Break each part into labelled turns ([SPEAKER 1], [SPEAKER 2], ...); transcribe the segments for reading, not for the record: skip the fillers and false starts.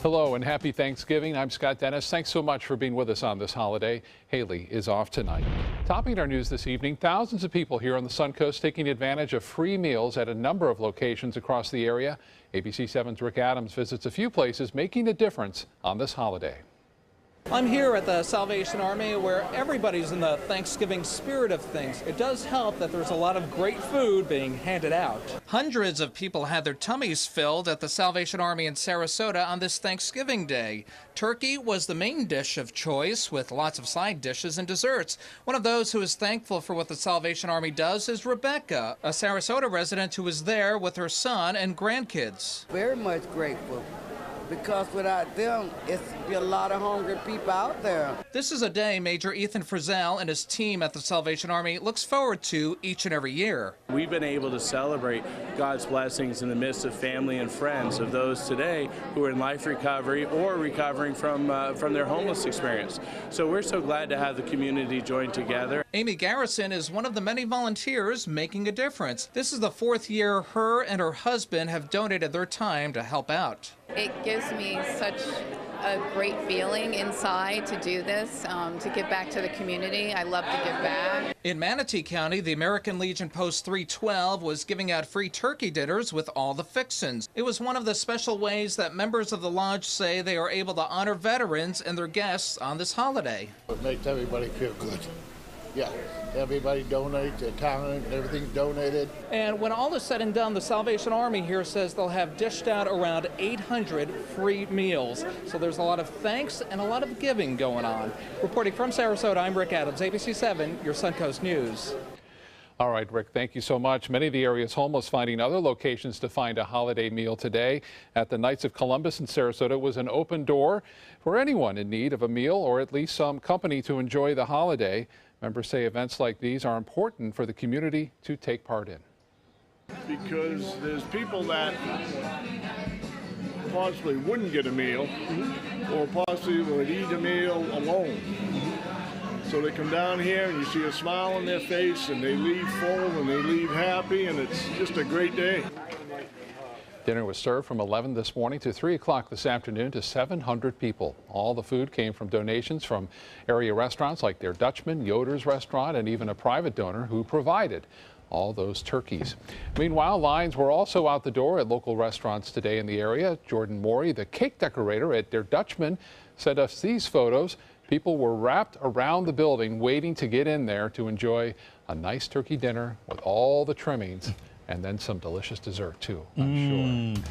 [SPEAKER 1] Hello and happy Thanksgiving. I'm Scott Dennis. Thanks so much for being with us on this holiday. Haley is off tonight. Topping our news this evening, thousands of people here on the Suncoast taking advantage of free meals at a number of locations across the area. ABC 7's Rick Adams visits a few places making a difference on this holiday.
[SPEAKER 2] I'm here at the Salvation Army where everybody's in the Thanksgiving spirit of things. It does help that there's a lot of great food being handed out. Hundreds of people had their tummies filled at the Salvation Army in Sarasota on this Thanksgiving Day. Turkey was the main dish of choice with lots of side dishes and desserts. One of those who is thankful for what the Salvation Army does is Rebecca, a Sarasota resident who was there with her son and grandkids.
[SPEAKER 3] Very much grateful. Because without them, it's be a lot of hungry people out there.
[SPEAKER 2] This is a day Major Ethan Frizzell and his team at the Salvation Army looks forward to each and every year.
[SPEAKER 4] We've been able to celebrate God's blessings in the midst of family and friends of those today who are in life recovery or recovering from their homeless experience. So we're so glad to have the community join together.
[SPEAKER 2] Amy Garrison is one of the many volunteers making a difference. This is the fourth year her and her husband have donated their time to help out.
[SPEAKER 5] It gives me such a great feeling inside to do this, to give back to the community. I love to give back.
[SPEAKER 2] In Manatee County, the American Legion Post 312 was giving out free turkey dinners with all the fixins. It was one of the special ways that members of the lodge say they are able to honor veterans and their guests on this holiday.
[SPEAKER 6] It makes everybody feel good. Yeah, everybody donate, their talent, everything's donated.
[SPEAKER 2] And when all is said and done, the Salvation Army here says they'll have dished out around 800 free meals. So there's a lot of thanks and a lot of giving going on. Reporting from Sarasota, I'm Rick Adams, ABC 7, your Suncoast News.
[SPEAKER 1] All right, Rick, thank you so much. Many of the area's homeless finding other locations to find a holiday meal today. At the Knights of Columbus in Sarasota was an open door for anyone in need of a meal or at least some company to enjoy the holiday. Members say events like these are important for the community to take part in.
[SPEAKER 7] Because there's people that possibly wouldn't get a meal or possibly would eat a meal alone. So they come down here and you see a smile on their face and they leave full and they leave happy, and it's just a great day.
[SPEAKER 1] Dinner was served from 11 this morning to 3 o'clock this afternoon to 700 people. All the food came from donations from area restaurants like their Dutchman, Yoder's Restaurant, and even a private donor who provided all those turkeys. Meanwhile, lines were also out the door at local restaurants today in the area. Jordan Morey, the cake decorator at their Dutchman, sent us these photos. People were wrapped around the building waiting to get in there to enjoy a nice turkey dinner with all the trimmings. And then some delicious dessert, too, I'm sure.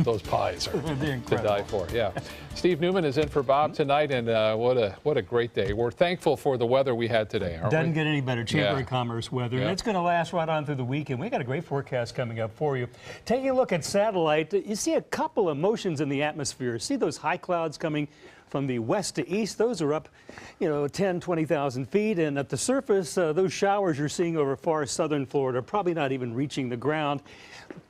[SPEAKER 1] Those pies are to die for. Yeah. Steve Newman is in for Bob tonight, and what a great day. We're thankful for the weather we had today, aren't we?
[SPEAKER 8] Doesn't get any better. Chamber of Commerce weather.
[SPEAKER 1] Yeah.
[SPEAKER 8] And it's going to last right on through the weekend. We got a great forecast coming up for you. Taking a look at satellite, you see a couple of motions in the atmosphere. See those high clouds coming from the west to east? Those are up, 10, 20,000 feet. And at the surface, those showers you're seeing over far southern Florida are probably not even reaching the ground.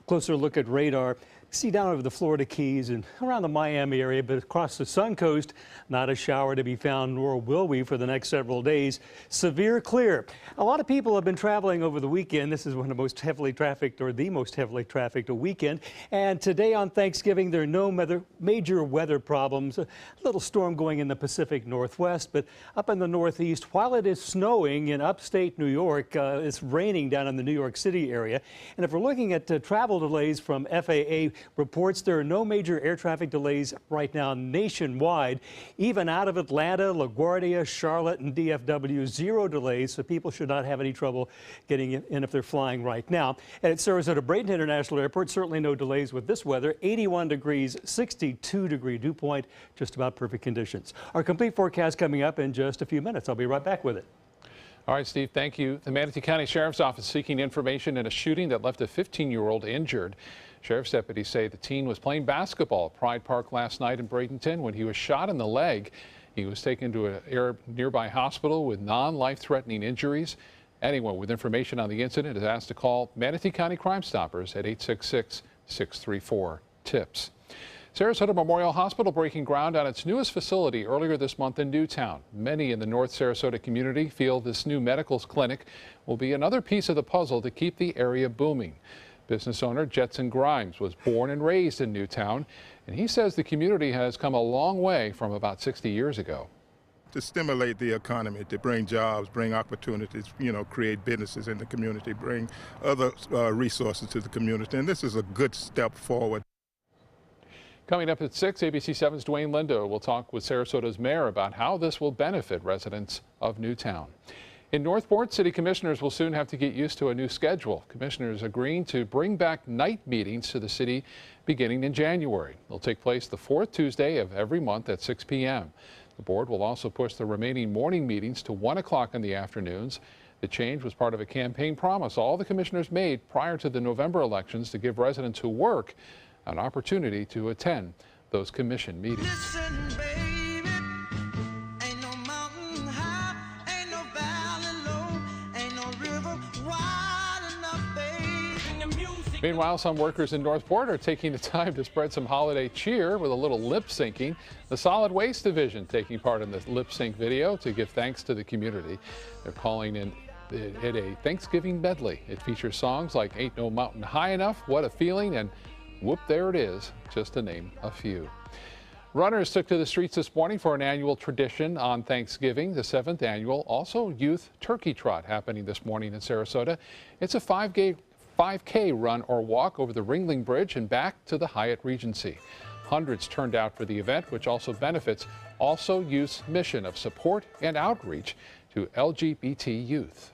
[SPEAKER 8] Closer look at radar. See down over the Florida Keys and around the Miami area, but across the Suncoast, not a shower to be found, nor will we for the next several days. Severe clear. A lot of people have been traveling over the weekend. This is one of the most heavily trafficked, or the most heavily trafficked weekend. And today on Thanksgiving, there are no major weather problems. A little storm going in the Pacific Northwest, but up in the Northeast, while it is snowing in upstate New York, it's raining down in the New York City area. And if we're looking at travel delays from FAA reports, there are no major air traffic delays right now nationwide. Even out of Atlanta, LaGuardia, Charlotte, and DFW, zero delays, so people should not have any trouble getting in if they're flying right now. And at Sarasota Brayton International Airport, certainly no delays with this weather. 81 degrees, 62-degree dew point, just about perfect conditions. Our complete forecast coming up in just a few minutes. I'll be right back with it.
[SPEAKER 1] All right, Steve, thank you. The Manatee County Sheriff's Office seeking information in a shooting that left a 15-year-old injured. Sheriff's deputies say the teen was playing basketball at Pride Park last night in Bradenton when he was shot in the leg. He was taken to a nearby hospital with non-life-threatening injuries. Anyone with information on the incident is asked to call Manatee County Crime Stoppers at 866-634-TIPS. Sarasota Memorial Hospital breaking ground on its newest facility earlier this month in Newtown. Many in the North Sarasota community feel this new medical clinic will be another piece of the puzzle to keep the area booming. Business owner Jetson Grimes was born and raised in Newtown, and he says the community has come a long way from about 60 years ago.
[SPEAKER 9] To stimulate the economy, to bring jobs, bring opportunities, create businesses in the community, bring other resources to the community, and this is a good step forward.
[SPEAKER 1] Coming up at 6, ABC 7's Dwayne Lindo will talk with Sarasota's mayor about how this will benefit residents of Newtown. In Northport, city commissioners will soon have to get used to a new schedule. Commissioners agreeing to bring back night meetings to the city beginning in January. They'll take place the fourth Tuesday of every month at 6 p.m. The board will also push the remaining morning meetings to 1 o'clock in the afternoons. The change was part of a campaign promise all the commissioners made prior to the November elections to give residents who work an opportunity to attend those commission meetings.
[SPEAKER 10] Listen, baby, ain't no mountain high, ain't no valley low, ain't no river wide enough, baby.
[SPEAKER 1] Meanwhile, some workers in Northport are taking the time to spread some holiday cheer with a little lip syncing. The Solid Waste Division taking part in the lip sync video to give thanks to the community. They're calling it a Thanksgiving medley. It features songs like Ain't No Mountain High Enough, What a Feeling, and Whoop, There It Is, just to name a few. Runners took to the streets this morning for an annual tradition on Thanksgiving, the 7th annual also youth turkey trot happening this morning in Sarasota. It's a 5K run or walk over the Ringling Bridge and back to the Hyatt Regency. Hundreds turned out for the event, which also benefits Also Youth's mission of support and outreach to LGBT youth.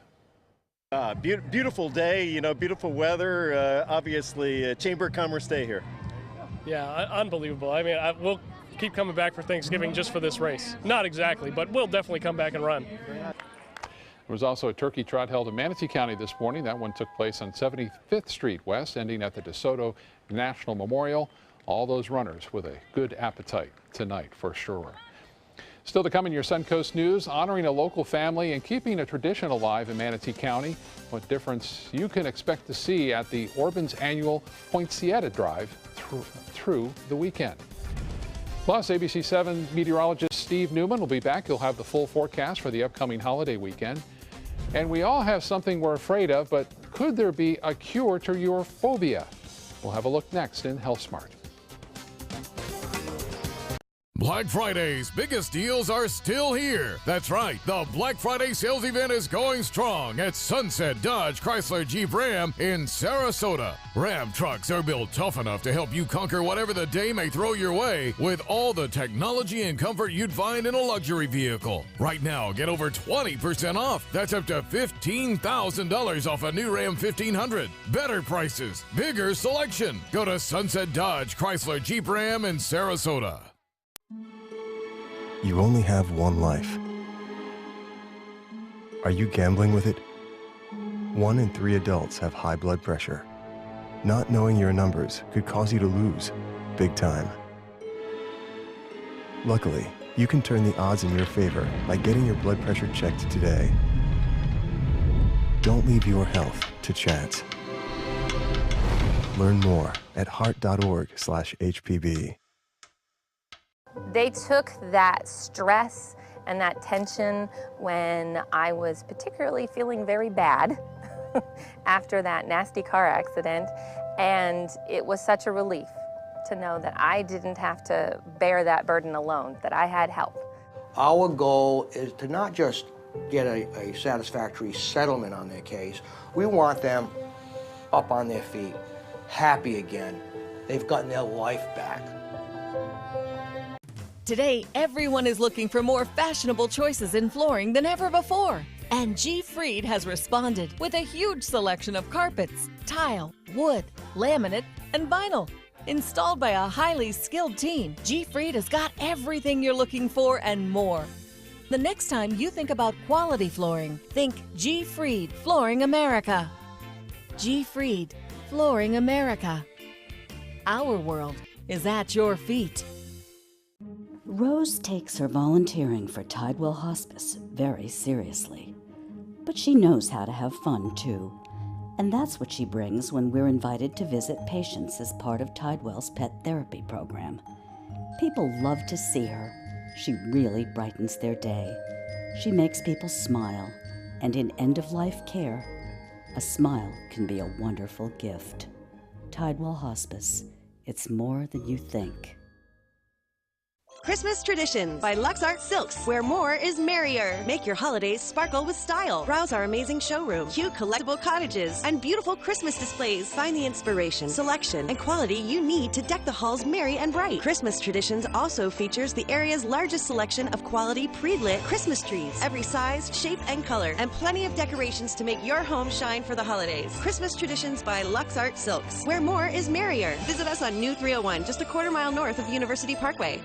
[SPEAKER 11] Beautiful day, beautiful weather. Obviously, Chamber of Commerce Day here.
[SPEAKER 12] Yeah, unbelievable. I mean, we'll keep coming back for Thanksgiving just for this race. Not exactly, but we'll definitely come back and run.
[SPEAKER 1] There was also a turkey trot held in Manatee County this morning. That one took place on 75th Street West, ending at the DeSoto National Memorial. All those runners with a good appetite tonight for sure. Still to come in your Suncoast News, honoring a local family and keeping a tradition alive in Manatee County. What difference you can expect to see at the Orban's annual Poinsettia Drive through the weekend. Plus, ABC 7 meteorologist Steve Newman will be back. He'll have the full forecast for the upcoming holiday weekend. And we all have something we're afraid of, but could there be a cure to your phobia? We'll have a look next in Health Smart.
[SPEAKER 13] Black Friday's biggest deals are still here. That's right, the Black Friday sales event is going strong at Sunset Dodge Chrysler Jeep Ram in Sarasota. Ram trucks are built tough enough to help you conquer whatever the day may throw your way with all the technology and comfort you'd find in a luxury vehicle. Right now, get over 20% off. That's up to $15,000 off a new Ram 1500. Better prices, bigger selection. Go to Sunset Dodge Chrysler Jeep Ram in Sarasota.
[SPEAKER 14] You only have one life. Are you gambling with it? 1 in 3 adults have high blood pressure. Not knowing your numbers could cause you to lose, big time. Luckily, you can turn the odds in your favor by getting your blood pressure checked today. Don't leave your health to chance. Learn more at heart.org/HPV.
[SPEAKER 15] They took that stress and that tension when I was particularly feeling very bad after that nasty car accident, and it was such a relief to know that I didn't have to bear that burden alone, that I had help.
[SPEAKER 16] Our goal is to not just get a satisfactory settlement on their case. We want them up on their feet, happy again. They've gotten their life back.
[SPEAKER 17] Today, everyone is looking for more fashionable choices in flooring than ever before. And G. Fried has responded with a huge selection of carpets, tile, wood, laminate, and vinyl. Installed by a highly skilled team, G. Fried has got everything you're looking for and more. The next time you think about quality flooring, think G. Fried Flooring America. G. Fried Flooring America. Our world is at your feet.
[SPEAKER 18] Rose takes her volunteering for Tidewell Hospice very seriously. But she knows how to have fun, too. And that's what she brings when we're invited to visit patients as part of Tidewell's pet therapy program. People love to see her. She really brightens their day. She makes people smile. And in end-of-life care, a smile can be a wonderful gift. Tidewell Hospice. It's more than you think.
[SPEAKER 19] Christmas Traditions by Lux Art Silks, where more is merrier. Make your holidays sparkle with style. Browse our amazing showroom, cute collectible cottages, and beautiful Christmas displays. Find the inspiration, selection, and quality you need to deck the halls merry and bright. Christmas Traditions also features the area's largest selection of quality pre-lit Christmas trees, every size, shape, and color, and plenty of decorations to make your home shine for the holidays. Christmas Traditions by Lux Art Silks, where more is merrier. Visit us on New 301, just a quarter-mile north of University Parkway.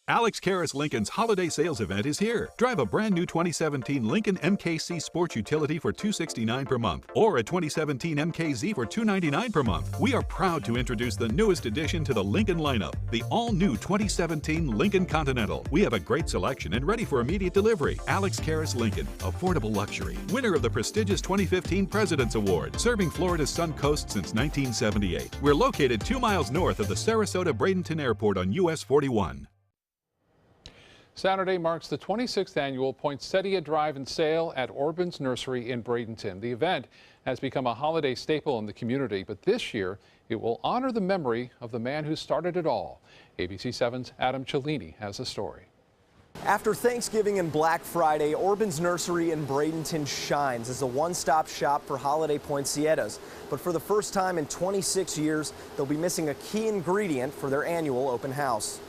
[SPEAKER 20] Alex Karras Lincoln's holiday sales event is here. Drive a brand new 2017 Lincoln MKC Sports Utility for $269 per month, or a 2017 MKZ for $299 per month. We are proud to introduce the newest addition to the Lincoln lineup, the all-new 2017 Lincoln Continental. We have a great selection and ready for immediate delivery. Alex Karras Lincoln, affordable luxury, winner of the prestigious 2015 President's Award, serving Florida's Sun Coast since 1978. We're located 2 miles north of the Sarasota-Bradenton Airport on US 41.
[SPEAKER 1] Saturday marks the 26th annual Poinsettia Drive and Sale at Orban's Nursery in Bradenton. The event has become a holiday staple in the community, but this year it will honor the memory of the man who started it all. ABC 7's Adam Cellini has a story.
[SPEAKER 21] After Thanksgiving and Black Friday, Orban's Nursery in Bradenton shines as a one-stop shop for holiday poinsettias. But for the first time in 26 years, they'll be missing a key ingredient for their annual open house.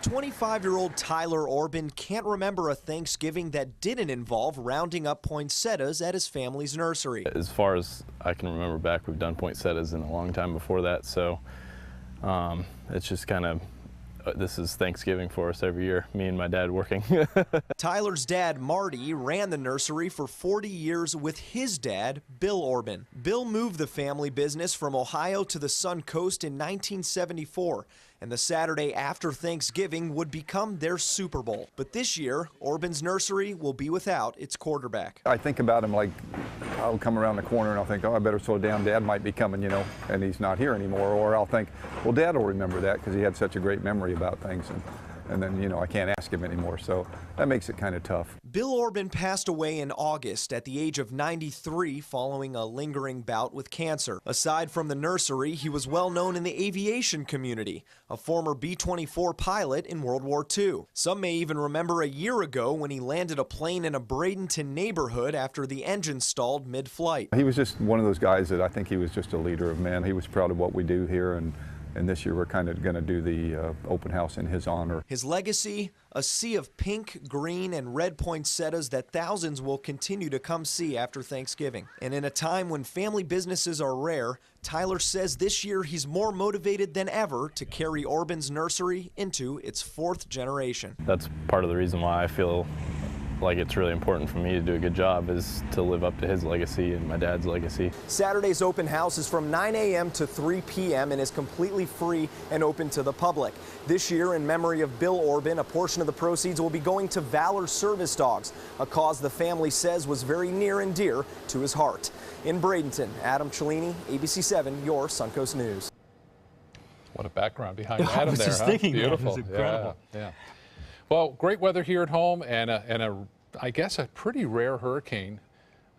[SPEAKER 21] 25-year-old Tyler Orban can't remember a Thanksgiving that didn't involve rounding up poinsettias at his family's nursery.
[SPEAKER 22] As far as I can remember back, we've done poinsettias in a long time before that, so it's just kind of, this is Thanksgiving for us every year, me and my dad working.
[SPEAKER 21] Tyler's dad, Marty, ran the nursery for 40 years with his dad, Bill Orban. Bill moved the family business from Ohio to the Sun Coast in 1974, and the Saturday after Thanksgiving would become their Super Bowl. But this year, Orban's Nursery will be without its quarterback.
[SPEAKER 23] I think about him like I'll come around the corner and I'll think, oh, I better slow down. Dad might be coming, you know, and he's not here anymore. Or I'll think, well, Dad will remember that because he had such a great memory about things. And then, you know, I can't ask him anymore. So that makes it kind of tough.
[SPEAKER 21] Bill Orban passed away in August at the age of 93 following a lingering bout with cancer. Aside from the nursery, he was well known in the aviation community, a former B-24 pilot in World War II. Some may even remember a year ago when he landed a plane in a Bradenton neighborhood after the engine stalled mid-flight.
[SPEAKER 23] He was just one of those guys that I think he was just a leader of men. He was proud of what we do here, and this year we're kind of going to do the open house in his honor.
[SPEAKER 21] His legacy, a sea of pink, green, and red poinsettias that thousands will continue to come see after Thanksgiving. And in a time when family businesses are rare, Tyler says this year he's more motivated than ever to carry Orban's Nursery into its 4th generation.
[SPEAKER 22] That's part of the reason why I feel like it's really important for me to do a good job, is to live up to his legacy and my dad's legacy.
[SPEAKER 21] Saturday's open house is from 9 a.m. to 3 p.m. and is completely free and open to the public. This year, in memory of Bill Orban, a portion of the proceeds will be going to Valor Service Dogs, a cause the family says was very near and dear to his heart. In Bradenton, Adam Cellini, ABC 7, your Suncoast News.
[SPEAKER 1] What a background behind Adam there,
[SPEAKER 8] I was just
[SPEAKER 1] huh?
[SPEAKER 8] thinking
[SPEAKER 1] Beautiful.
[SPEAKER 8] that. It's incredible.
[SPEAKER 1] Yeah. Well, great weather here at home, and I guess a pretty rare hurricane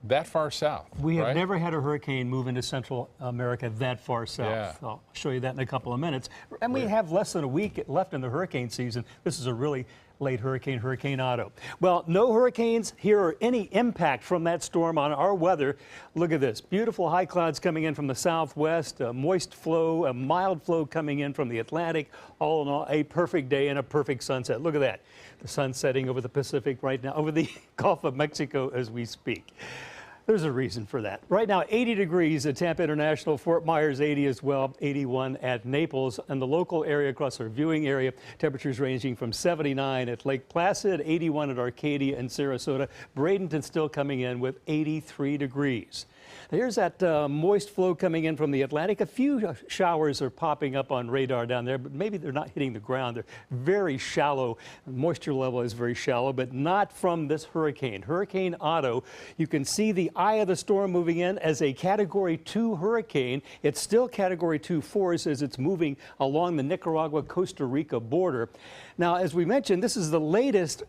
[SPEAKER 1] that far south.
[SPEAKER 8] We have
[SPEAKER 1] right?
[SPEAKER 8] never had a hurricane move into Central America that far south.
[SPEAKER 1] Yeah.
[SPEAKER 8] I'll show you that in a couple of minutes. And we have less than a week left in the hurricane season. This is a really late hurricane, Hurricane Otto. Well, no hurricanes here or any impact from that storm on our weather. Look at this. Beautiful high clouds coming in from the southwest, a moist flow, a mild flow coming in from the Atlantic. All in all, a perfect day and a perfect sunset. Look at that. The sun setting over the Pacific right now, over the Gulf of Mexico as we speak. There's a reason for that. Right now, 80 degrees at Tampa International, Fort Myers 80 as well, 81 at Naples, and the local area across our viewing area, temperatures ranging from 79 at Lake Placid, 81 at Arcadia and Sarasota. Bradenton still coming in with 83 degrees. Here's that moist flow coming in from the Atlantic. A few showers are popping up on radar down there, but maybe they're not hitting the ground. They're very shallow. Moisture level is very shallow, but not from this hurricane. Hurricane Otto, you can see the eye of the storm moving in as a Category 2 hurricane. It's still Category 2 force as it's moving along the Nicaragua-Costa Rica border. Now, as we mentioned, this is the latest.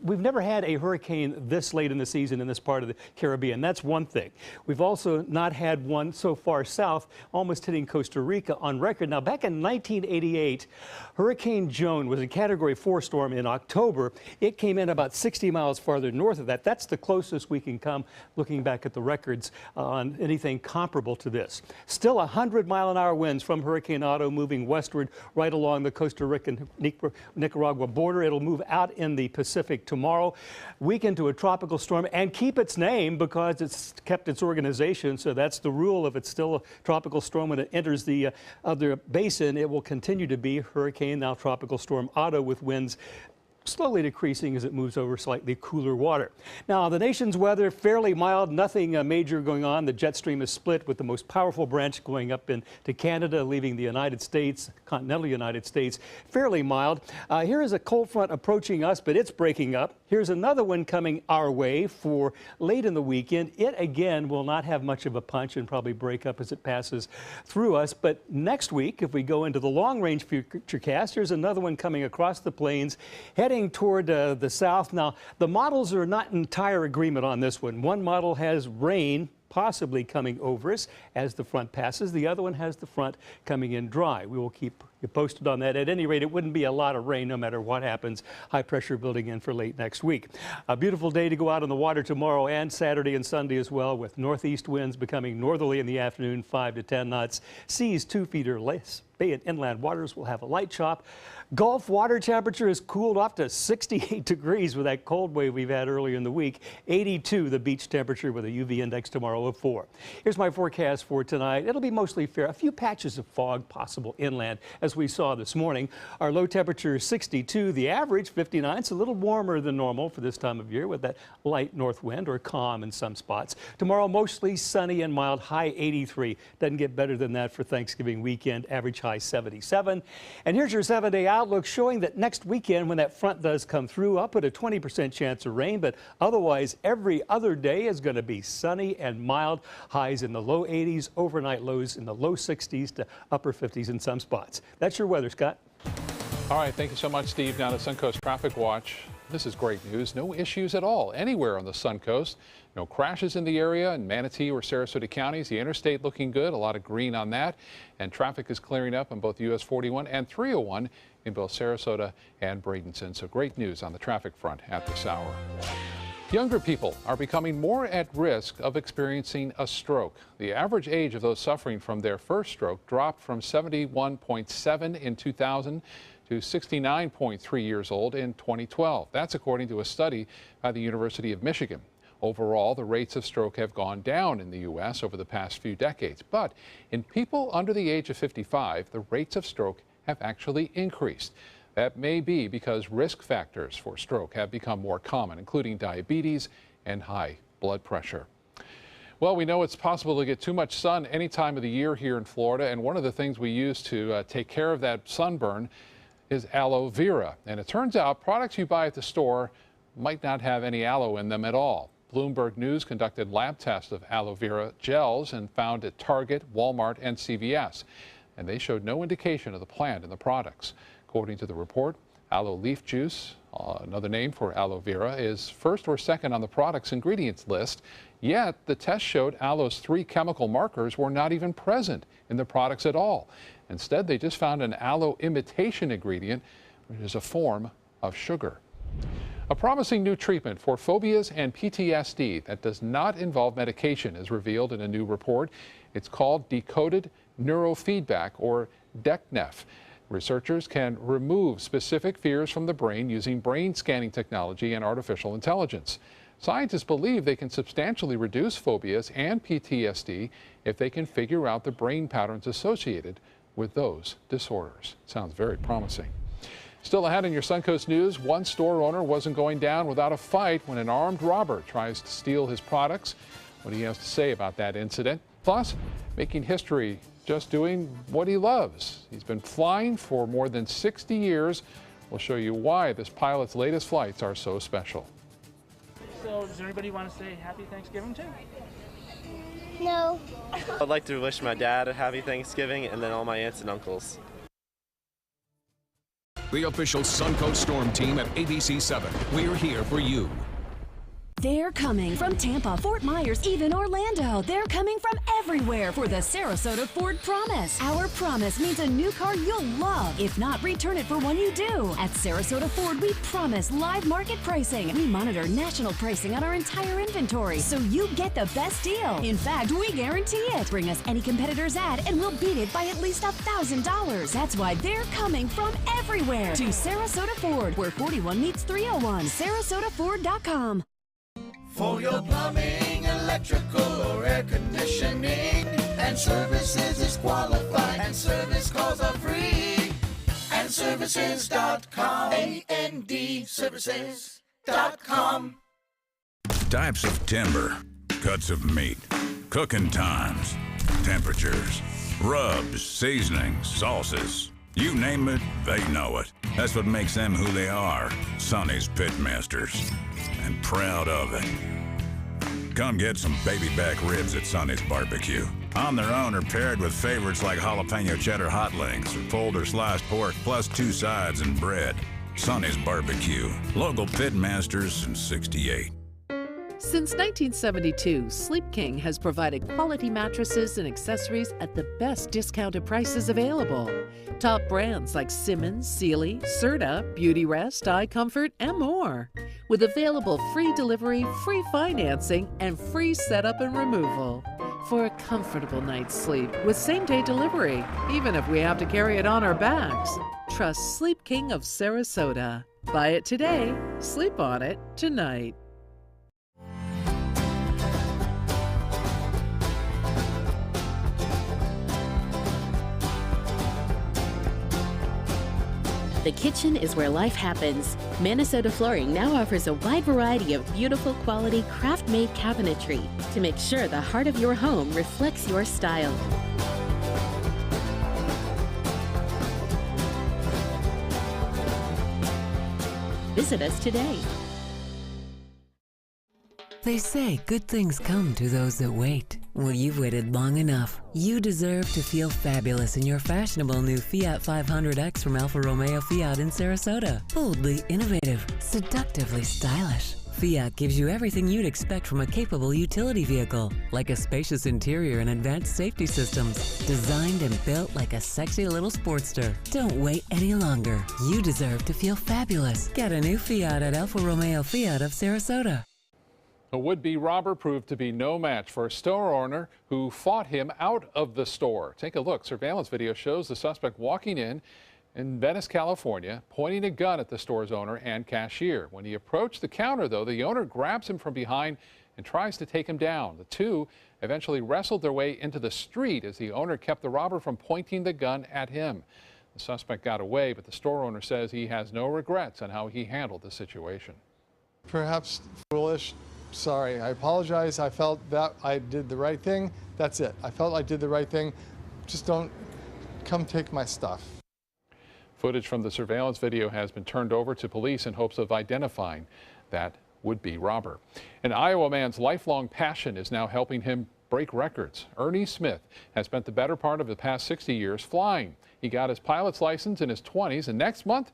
[SPEAKER 8] We've never had a hurricane this late in the season in this part of the Caribbean. That's one thing. anything. We've also not had one so far south, almost hitting Costa Rica on record. Now, back in 1988, Hurricane Joan was a Category 4 storm in October. It came in about 60 miles farther north of that. That's the closest we can come looking back at the records on anything comparable to this. Still 100-mile-an-hour winds from Hurricane Otto moving westward right along the Costa Rican-Nicaragua border. It'll move out in the Pacific tomorrow, weaken to a tropical storm, and keep its name because it's kept its organization. So that's the rule. If it's still a tropical storm when it enters the other basin, it will continue to be Hurricane, now Tropical Storm Otto, with winds slowly decreasing as it moves over slightly cooler water. Now, the nation's weather fairly mild, nothing major going on. The jet stream is split with the most powerful branch going up into Canada, leaving the United States, continental United States, fairly mild. Here is a cold front approaching us, but it's breaking up. Here's another one coming our way for late in the weekend. It again will not have much of a punch and probably break up as it passes through us. But next week, if we go into the long-range futurecast, here's another one coming across the plains, heading toward the south. Now, the models are not in entire agreement on this one. One model has rain possibly coming over us as the front passes. The other one has the front coming in dry. We will keep you posted on that. At any rate, it wouldn't be a lot of rain no matter what happens. High pressure building in for late next week. A beautiful day to go out on the water tomorrow and Saturday and Sunday as well, with northeast winds becoming northerly in the afternoon, 5 to 10 knots. Seas 2 feet or less. Bay and inland waters will have a light chop. Gulf water temperature has cooled off to 68 degrees with that cold wave we've had earlier in the week. 82 the beach temperature with a UV index tomorrow of 4. Here's my forecast for tonight. It'll be mostly fair. A few patches of fog possible inland as we saw this morning. Our low temperature is 62. The average 59. It's a little warmer than normal for this time of year with that light north wind, or calm in some spots. Tomorrow mostly sunny and mild, high 83. Doesn't get better than that for Thanksgiving weekend. Average high 77. And here's your 7-day outlook showing that next weekend, when that front does come through, I'll put a 20% chance of rain, but otherwise every other day is going to be sunny and mild. Highs in the low 80s, overnight lows in the low 60s to upper 50s in some spots. That's your weather, Scott.
[SPEAKER 1] All right, thank you so much, Steve. Now to Suncoast Traffic Watch. This is great news. No issues at all anywhere on the Suncoast. No crashes in the area in Manatee or Sarasota counties. The interstate looking good, a lot of green on that. And traffic is clearing up on both US 41 and 301 in both Sarasota and Bradenton. So great news on the traffic front at this hour. Younger people are becoming more at risk of experiencing a stroke. The average age of those suffering from their first stroke dropped from 71.7 in 2000 to 69.3 years old in 2012. That's according to a study by the University of Michigan. Overall, the rates of stroke have gone down in the U.S. over the past few decades. But in people under the age of 55, the rates of stroke have actually increased. That may be because risk factors for stroke have become more common, including diabetes and high blood pressure. Well, we know it's possible to get too much sun any time of the year here in Florida, and one of the things we use to take care of that sunburn is aloe vera. And it turns out products you buy at the store might not have any aloe in them at all. Bloomberg News conducted lab tests of aloe vera gels and found at Target, Walmart, and CVS. And they showed no indication of the plant in the products. According to the report, aloe leaf juice, another name for aloe vera, is first or second on the product's ingredients list. Yet the test showed aloe's 3 chemical markers were not even present in the products at all. Instead, they just found an aloe imitation ingredient, which is a form of sugar. A promising new treatment for phobias and PTSD that does not involve medication is revealed in a new report. It's called Decoded Neurofeedback, or DECNEF. Researchers can remove specific fears from the brain using brain scanning technology and artificial intelligence. Scientists believe they can substantially reduce phobias and PTSD if they can figure out the brain patterns associated with those disorders. Sounds very promising. Still ahead in your Suncoast News, one store owner wasn't going down without a fight when an armed robber tries to steal his products. What he has to say about that incident. Plus, making history just doing what he loves. He's been flying for more than 60 years. We'll show you why this pilot's latest flights are so special.
[SPEAKER 3] So, does anybody want to say Happy Thanksgiving to?
[SPEAKER 4] No.
[SPEAKER 5] I'd like to wish my dad a happy Thanksgiving and then all my aunts and uncles.
[SPEAKER 24] The official Suncoast Storm team at ABC 7. We're here for you.
[SPEAKER 2] They're coming from Tampa, Fort Myers, even Orlando. They're coming from everywhere for the Sarasota Ford Promise. Our promise means a new car you'll love. If not, return it for one you do. At Sarasota Ford, we promise live market pricing. We monitor national pricing on our entire inventory, so you get the best deal. In fact, we guarantee it. Bring us any competitor's ad, and we'll beat it by at least $1,000. That's why they're coming from everywhere to Sarasota Ford, where 41 meets 301. SarasotaFord.com.
[SPEAKER 10] For your plumbing, electrical, or air conditioning, and services is qualified, and service calls are free. And services.com. AND services.com.
[SPEAKER 6] Types of timber, cuts of meat, cooking times, temperatures, rubs, seasonings, sauces. You name it, they know it. That's what makes them who they are, Sonny's Pitmasters. And proud of it. Come get some baby back ribs at Sonny's Barbecue. On their own or paired with favorites like jalapeno cheddar hot links or pulled or sliced pork plus 2 sides and bread. Sonny's Barbecue. Local Pitmasters since '68.
[SPEAKER 7] Since 1972, Sleep King has provided quality mattresses and accessories at the best discounted prices available. Top brands like Simmons, Sealy, Serta, Beautyrest, iComfort, and more. With available free delivery, free financing, and free setup and removal. For a comfortable night's sleep with same-day delivery, even if we have to carry it on our backs. Trust Sleep King of Sarasota. Buy it today, sleep on it tonight.
[SPEAKER 24] The kitchen is where life happens. Minnesota Flooring now offers a wide variety of beautiful quality craft-made cabinetry to make sure the heart of your home reflects your style. Visit us today.
[SPEAKER 25] They say good things come to those that wait. Well, you've waited long enough. You deserve to feel fabulous in your fashionable new Fiat 500X from Alfa Romeo Fiat in Sarasota. Boldly innovative, seductively stylish. Fiat gives you everything you'd expect from a capable utility vehicle, like a spacious interior and advanced safety systems, designed and built like a sexy little sportster. Don't wait any longer. You deserve to feel fabulous. Get a new Fiat at Alfa Romeo Fiat of Sarasota.
[SPEAKER 1] A would-be robber proved to be no match for a store owner who fought him out of the store. Take a look. Surveillance video shows the suspect walking in Venice, California, pointing a gun at the store's owner and cashier. When he approached the counter, though, the owner grabs him from behind and tries to take him down. The two eventually wrestled their way into the street as the owner kept the robber from pointing the gun at him. The suspect got away, but the store owner says he has no regrets on how he handled the situation.
[SPEAKER 26] Perhaps foolish. Sorry, I apologize. I felt that I did the right thing. That's it. I felt I did the right thing. Just don't come take my stuff.
[SPEAKER 1] Footage from the surveillance video has been turned over to police in hopes of identifying that would-be robber. An Iowa man's lifelong passion is now helping him break records. Ernie Smith has spent the better part of the past 60 years flying. He got his pilot's license in his 20s, and next month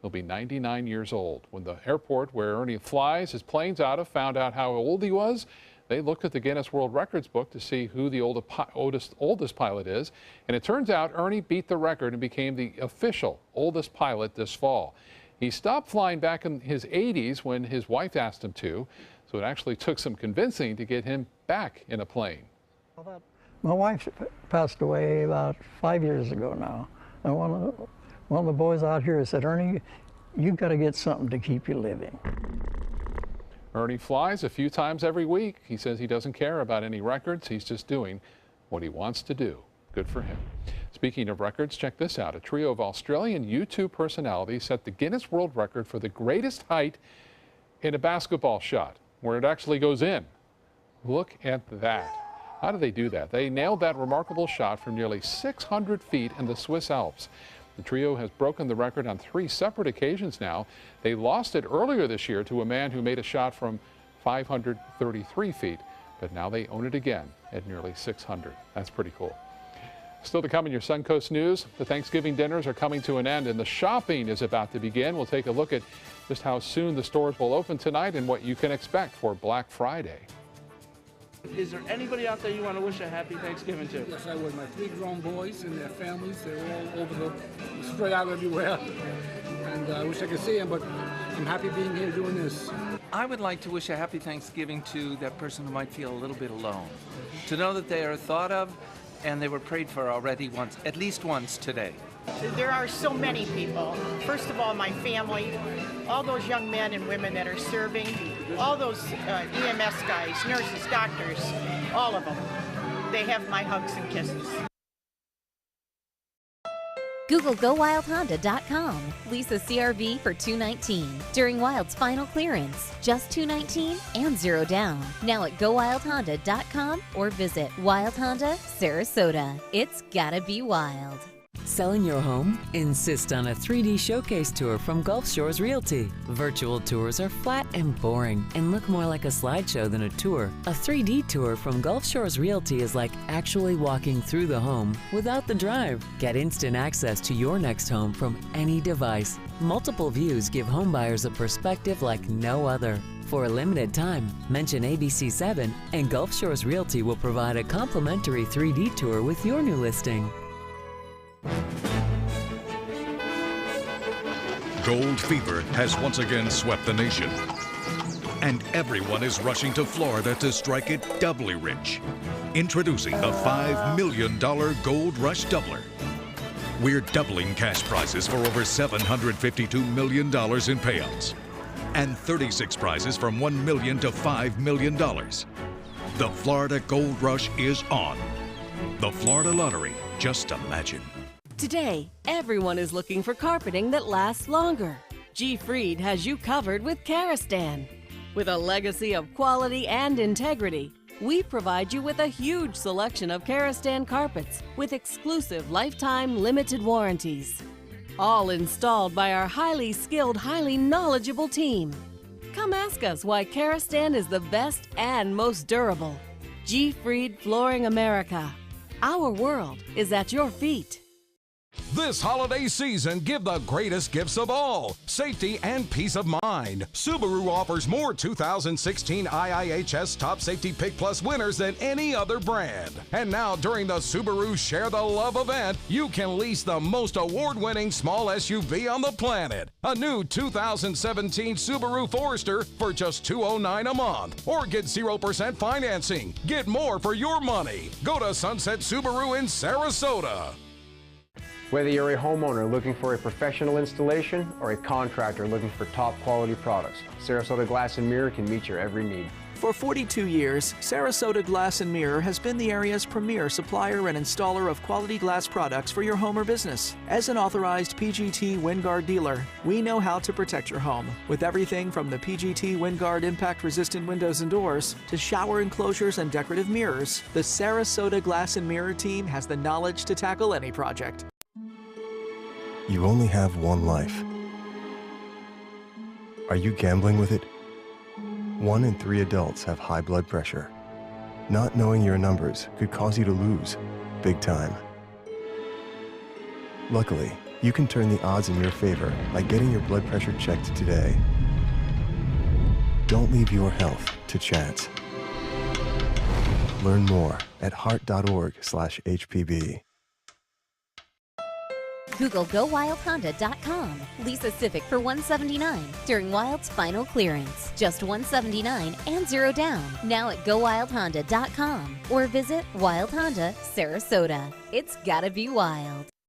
[SPEAKER 1] he'll be 99 years old. When the airport where Ernie flies his planes out of found out how old he was, they looked at the Guinness World Records book to see who the oldest pilot is. And it turns out Ernie beat the record and became the official oldest pilot this fall. He stopped flying back in his 80s when his wife asked him to, so it actually took some convincing to get him back in a plane.
[SPEAKER 27] My wife passed away about 5 years ago now. And one of the boys out here said, Ernie, you've got to get something to keep you living.
[SPEAKER 1] Ernie flies a few times every week. He says he doesn't care about any records. He's just doing what he wants to do. Good for him. Speaking of records, check this out. A trio of Australian YouTube personalities set the Guinness World Record for the greatest height in a basketball shot, where it actually goes in. Look at that. How do they do that? They nailed that remarkable shot from nearly 600 feet in the Swiss Alps. The trio has broken the record on 3 separate occasions now. They lost it earlier this year to a man who made a shot from 533 feet, but now they own it again at nearly 600. That's pretty cool. Still to come in your Suncoast News, the Thanksgiving dinners are coming to an end and the shopping is about to begin. We'll take a look at just how soon the stores will open tonight and what you can expect for Black Friday.
[SPEAKER 3] Is there anybody out there you want to wish a happy Thanksgiving to?
[SPEAKER 9] Yes, I would. My 3 grown boys and their families, they're all over spread out everywhere. And I wish I could see them, but I'm happy being here doing this.
[SPEAKER 11] I would like to wish a happy Thanksgiving to that person who might feel a little bit alone. To know that they are thought of and they were prayed for already once, at least once today.
[SPEAKER 12] There are so many people. First of all, my family, all those young men and women that are serving, all those EMS guys, nurses, doctors, all of them. They have my hugs and kisses.
[SPEAKER 13] Google GoWildHonda.com. Lease a CRV for $219 during Wild's final clearance. Just $219 and 0 down. Now at GoWildHonda.com or visit Wild Honda, Sarasota. It's gotta be wild.
[SPEAKER 25] Selling your home? Insist on a 3D showcase tour from Gulf Shores Realty. Virtual tours are flat and boring and look more like a slideshow than a tour. A 3D tour from Gulf Shores Realty is like actually walking through the home without the drive. Get instant access to your next home from any device. Multiple views give homebuyers a perspective like no other. For a limited time, mention ABC7 and Gulf Shores Realty will provide a complimentary 3D tour with your new listing.
[SPEAKER 14] Gold fever has once again swept the nation. And everyone is rushing to Florida to strike it doubly rich. Introducing the $5 million Gold Rush Doubler. We're doubling cash prizes for over $752 million in payouts. And 36 prizes from $1 million to $5 million. The Florida Gold Rush is on. The Florida Lottery, just imagine.
[SPEAKER 17] Today, everyone is looking for carpeting that lasts longer. G. Fried has you covered with Karastan. With a legacy of quality and integrity, we provide you with a huge selection of Karastan carpets with exclusive lifetime limited warranties. All installed by our highly skilled, highly knowledgeable team. Come ask us why Karastan is the best and most durable. G. Fried Flooring America. Our world is at your feet.
[SPEAKER 15] This holiday season, give the greatest gifts of all, safety and peace of mind. Subaru offers more 2016 IIHS Top Safety Pick Plus winners than any other brand. And now during the Subaru Share the Love event, you can lease the most award-winning small SUV on the planet. A new 2017 Subaru Forester for just $209 a month. Or get 0% financing. Get more for your money. Go to Sunset Subaru in Sarasota.
[SPEAKER 16] Whether you're a homeowner looking for a professional installation or a contractor looking for top quality products, Sarasota Glass and Mirror can meet your every need.
[SPEAKER 28] For 42 years, Sarasota Glass and Mirror has been the area's premier supplier and installer of quality glass products for your home or business. As an authorized PGT WinGuard dealer, we know how to protect your home with everything from the PGT WinGuard impact-resistant windows and doors to shower enclosures and decorative mirrors. The Sarasota Glass and Mirror team has the knowledge to tackle any project.
[SPEAKER 29] You only have one life. Are you gambling with it? 1 in 3 adults have high blood pressure. Not knowing your numbers could cause you to lose, big time. Luckily, you can turn the odds in your favor by getting your blood pressure checked today. Don't leave your health to chance. Learn more at heart.org/HPB.
[SPEAKER 13] Google GoWildHonda.com. Lease a Civic for $179 during Wild's final clearance. Just $179 and 0 down. Now at GoWildHonda.com or visit Wild Honda, Sarasota. It's gotta be wild.